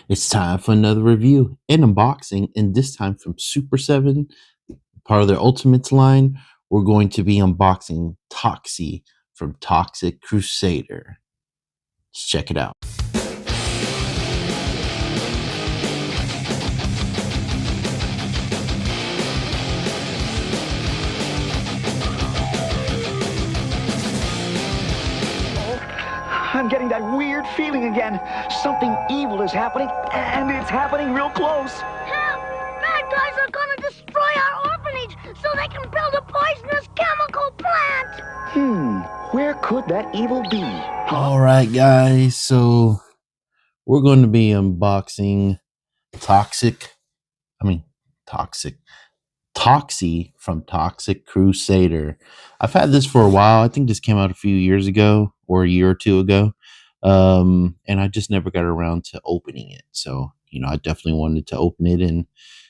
It's time for another review and unboxing, and this time from Super7, part of their Ultimates line. We're going to be unboxing Toxie from Toxic Crusader. Let's check it out. I'm getting that weird feeling again. Something evil is happening, and it's happening real close. Help! Bad guys are gonna destroy our orphanage so they can build a poisonous chemical plant! Where could that evil be? Alright guys, so we're going to be unboxing Toxie from Toxic Crusader. I've had this for a while. I think this came out a few years ago or a year or two ago. And I just never got around to opening it. So, I definitely wanted to open it and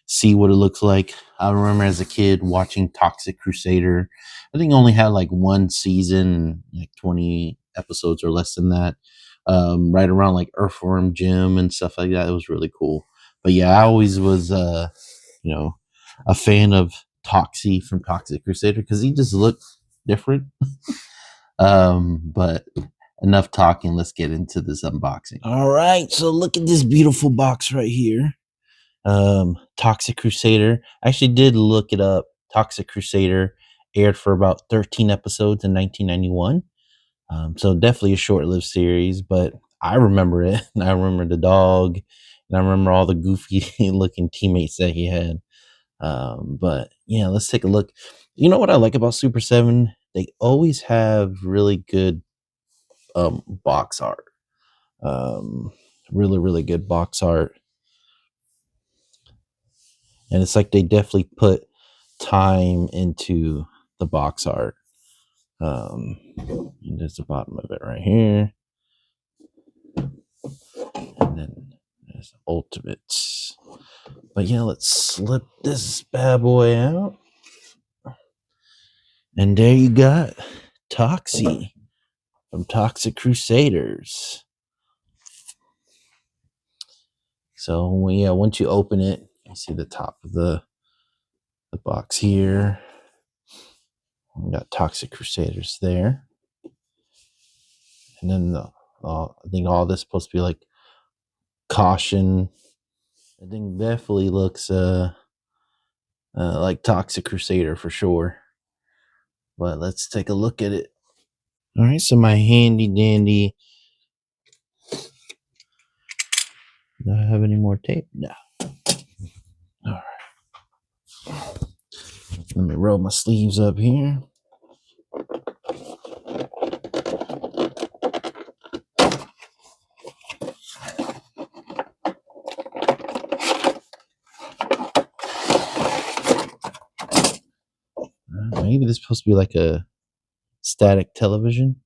see what it looks like. I remember as a kid watching Toxic Crusader. I think it only had like one season, like 20 episodes or less than that. Right around like Earthworm Jim and stuff like that. It was really cool. But yeah, I always was, a fan of Toxie from Toxic Crusader because he just looked different. But enough talking. Let's get into this unboxing. All right, so look at this beautiful box right here. Toxic Crusader. I actually did look it up. Toxic Crusader aired for about 13 episodes in 1991. So definitely a short-lived series, but I remember it. And I remember the dog, and I remember all the goofy-looking teammates that he had. But yeah, let's take a look. You know what I like about Super 7? They always have really good box art. Really good box art. And it's like they definitely put time into the box art. And there's the bottom of it right here. And then there's Ultimates. But yeah, let's slip this bad boy out. And there you got Toxie from Toxic Crusaders. So once you open it, you see the top of the box here. We got Toxic Crusaders there. And then I think all this is supposed to be like caution. I think definitely looks like Toxic Crusader for sure. But let's take a look at it. All right, so my handy dandy. Do I have any more tape? No. All right. Let me roll my sleeves up here. Maybe this is supposed to be like a static television,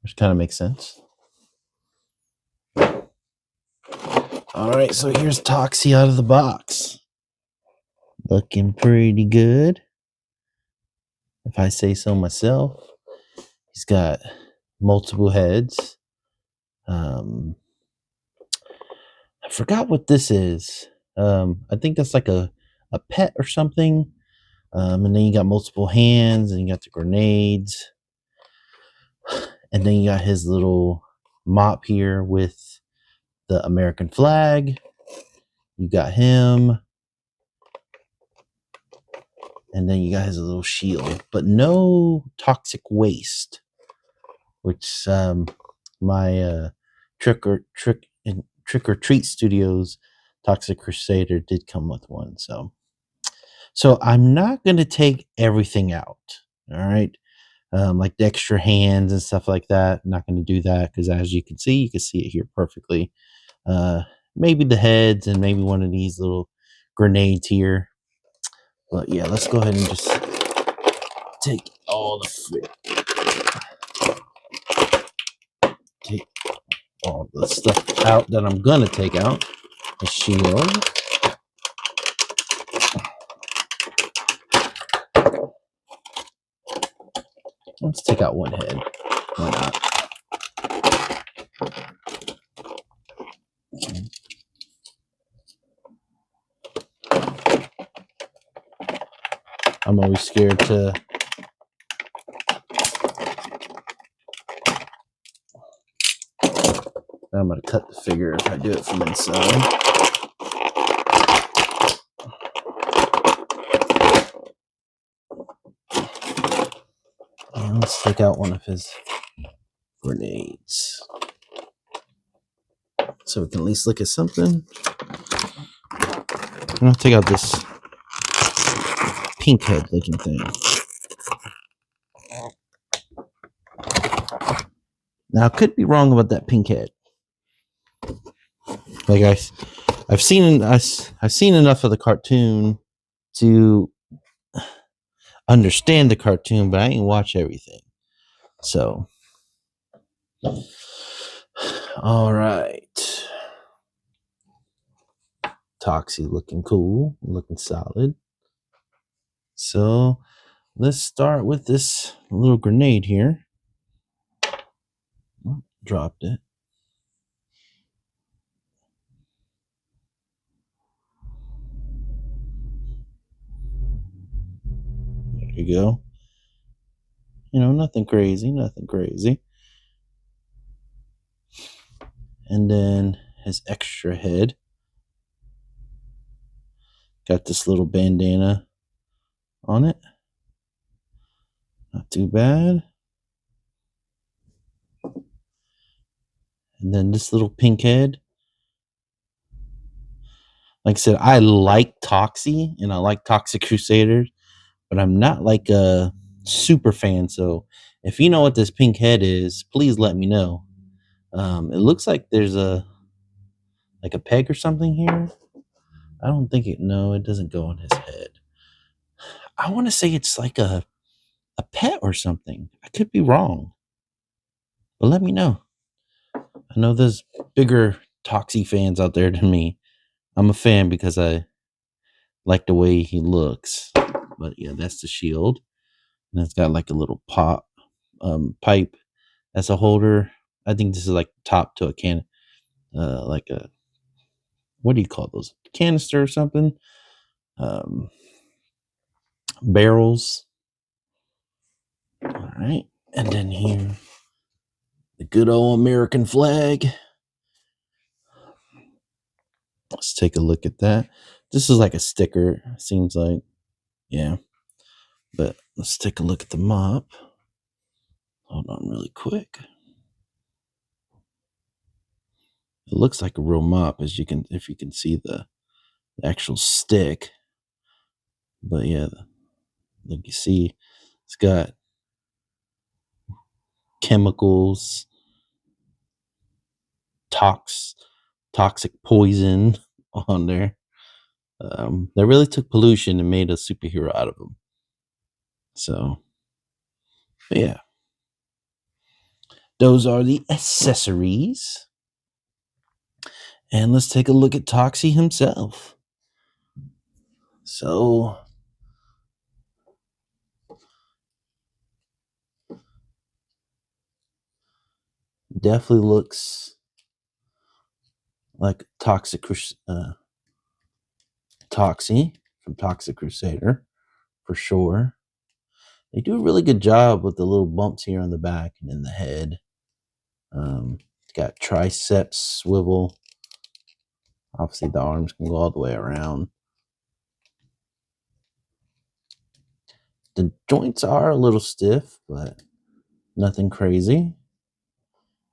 which kind of makes sense. All right, so here's Toxie out of the box. Looking pretty good, if I say so myself. He's got multiple heads. I forgot what this is. I think that's like a pet or something. And then you got multiple hands, and you got the grenades. And then you got his little mop here with the American flag. You got him. And then you got his little shield. But no toxic waste. Which my Trick or Treat Studios Toxic Crusader did come with one. So I'm not going to take everything out. All right. Like the extra hands and stuff like that. I'm not going to do that because as you can see it here perfectly. Maybe the heads and maybe one of these little grenades here. But yeah, let's go ahead and just take all the stuff out that I'm going to take out. The shield. Let's take out one head. Why not? I'm always scared to I'm going to cut the figure if I do it from inside. And let's take out one of his grenades so we can at least look at something. I'm going to take out this pink head looking thing. Now, I could be wrong about that pink head. Like I've seen enough of the cartoon to understand the cartoon, but I ain't watch everything. So, all right. Toxie looking cool, looking solid. So, let's start with this little grenade here. Oh, dropped it. There you go. You know, nothing crazy. And then his extra head. Got this little bandana on it. Not too bad. And then this little pink head. Like I said, I like Toxie and I like Toxic Crusaders, but I'm not like a super fan. So if you know what this pink head is, please let me know. It looks like there's a peg or something here. I don't think it. No, it doesn't go on his head. I want to say it's like a pet or something. I could be wrong, but let me know. I know there's bigger Toxie fans out there than me. I'm a fan because I like the way he looks. But yeah, that's the shield. And it's got like a little pipe as a holder. I think this is like top to a can, like a, what do you call those? Canister or something? Barrels. All right. And then here, the good old American flag. Let's take a look at that. This is like a sticker, seems like. Yeah. But let's take a look at the mop. Hold on really quick. It looks like a real mop if you can see the actual stick. But yeah, like you see, it's got chemicals, toxic poison on there. They really took pollution and made a superhero out of them. So, yeah. Those are the accessories. And let's take a look at Toxie himself. So, definitely looks like Toxic Toxie from Toxic Crusader, for sure. They do a really good job with the little bumps here on the back and in the head. Got triceps swivel. Obviously, the arms can go all the way around. The joints are a little stiff, but nothing crazy.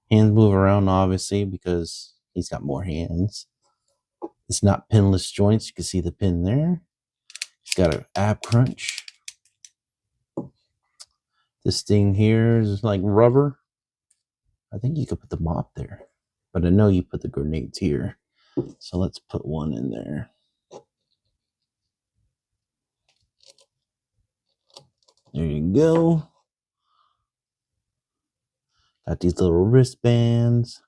Hands move around, obviously, because he's got more hands. It's not pinless joints. You can see the pin there. He's got an ab crunch. This thing here is like rubber. I think you could put the mop there, but I know you put the grenades here. So let's put one in there. There you go. Got these little wristbands.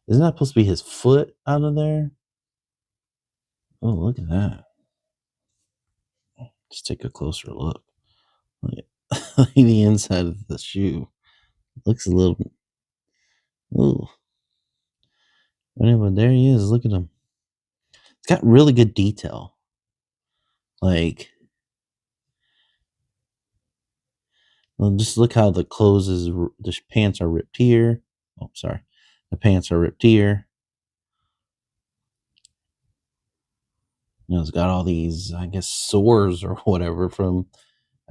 Isn't that supposed to be his foot out of there? Oh, look at that. Just take a closer look. Look at the inside of the shoe. Looks a little... Ooh. Anyway, there he is. Look at him. It's got really good detail. Like, well, just look how the clothes is. The pants are ripped here. Oh, sorry, the pants are ripped here. It's got all these, I guess, sores or whatever from,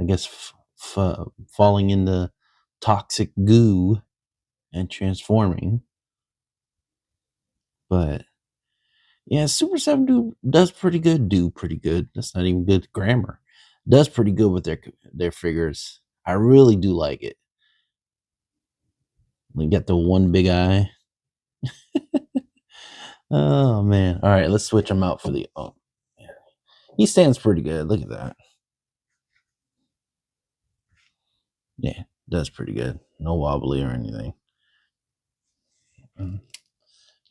I guess, falling into toxic goo and transforming. But yeah, Super 7 does pretty good. Do pretty good. That's not even good grammar. Does pretty good with their figures. I really do like it. We got the one big eye. Oh man! All right, let's switch him out for the. Oh, yeah. He stands pretty good. Look at that. Yeah, does pretty good. No wobbly or anything. And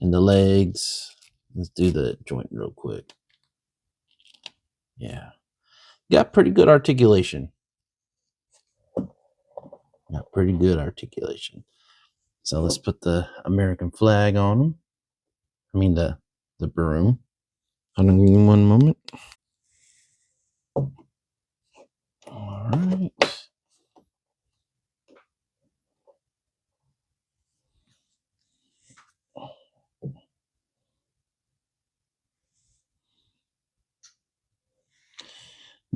the legs. Let's do the joint real quick. Yeah, got pretty good articulation. Got pretty good articulation. So let's put the American flag on him. I mean the broom. Hold on, one moment. All right.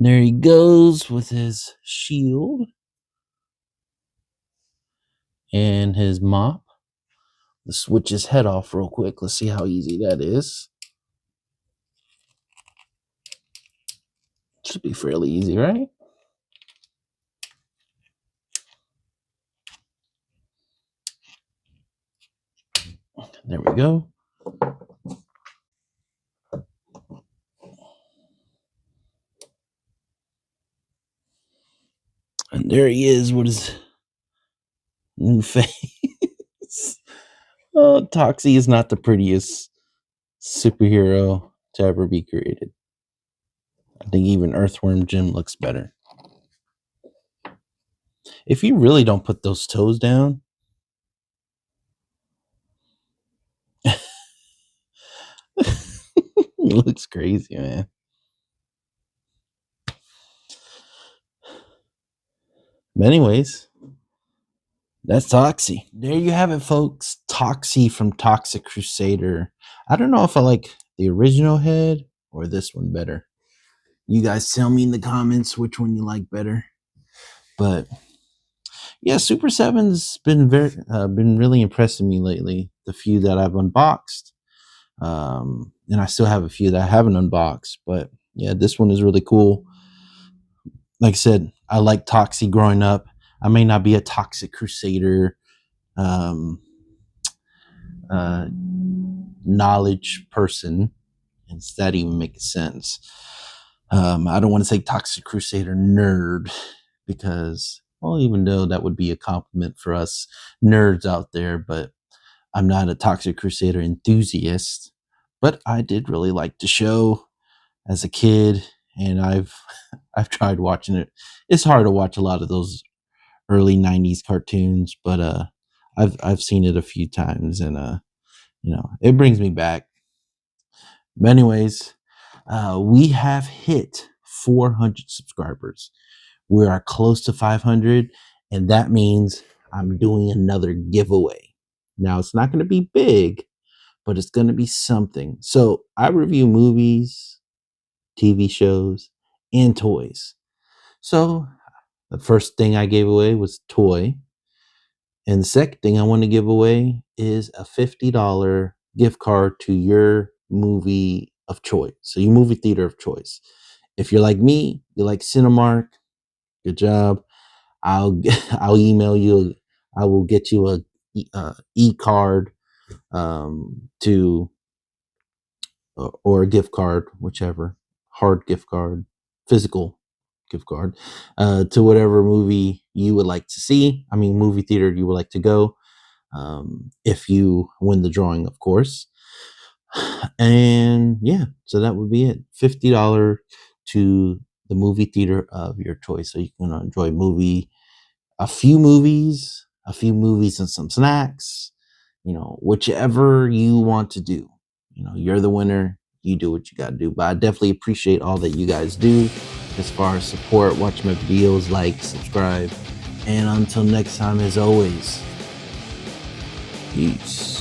There he goes with his shield and his mop. Let's switch his head off real quick. Let's see how easy that is. Should be fairly easy, right? There we go. And there he is with his new face. Oh, Toxie is not the prettiest superhero to ever be created. I think even Earthworm Jim looks better. If you really don't put those toes down, it looks crazy, man. But anyways, that's Toxie. There you have it, folks. Toxie from Toxic Crusader. I don't know if I like the original head or this one better. You guys tell me in the comments which one you like better. But yeah, Super 7's been really impressing me lately. The few that I've unboxed, and I still have a few that I haven't unboxed. But yeah, this one is really cool. Like I said, I like Toxie growing up. I may not be a Toxic Crusader knowledge person. Does that even make sense? I don't want to say Toxic Crusader nerd because, well, even though that would be a compliment for us nerds out there, but I'm not a Toxic Crusader enthusiast. But I did really like the show as a kid, and I've tried watching it. It's hard to watch a lot of those early '90s cartoons, but I've seen it a few times, and it brings me back. But anyways, we have hit 400 subscribers. We are close to 500, and that means I'm doing another giveaway. Now, it's not going to be big, but it's going to be something. So I review movies, TV shows, and toys. So the first thing I gave away was toy. And the second thing I want to give away is a $50 gift card to your movie of choice. So your movie theater of choice. If you're like me, you like Cinemark, good job. I'll email you. I will get you a e-card to or a gift card, whichever, hard gift card, physical gift card, to whatever movie you would like to see. I mean, movie theater you would like to go. If you win the drawing, of course. And yeah, so that would be it. $50 to the movie theater of your choice, so you can enjoy a few movies and some snacks. Whichever you want to do. You're the winner. you do what you gotta do. But I definitely appreciate all that you guys do as far as support, watch my videos, like, subscribe. And until next time, as always, peace.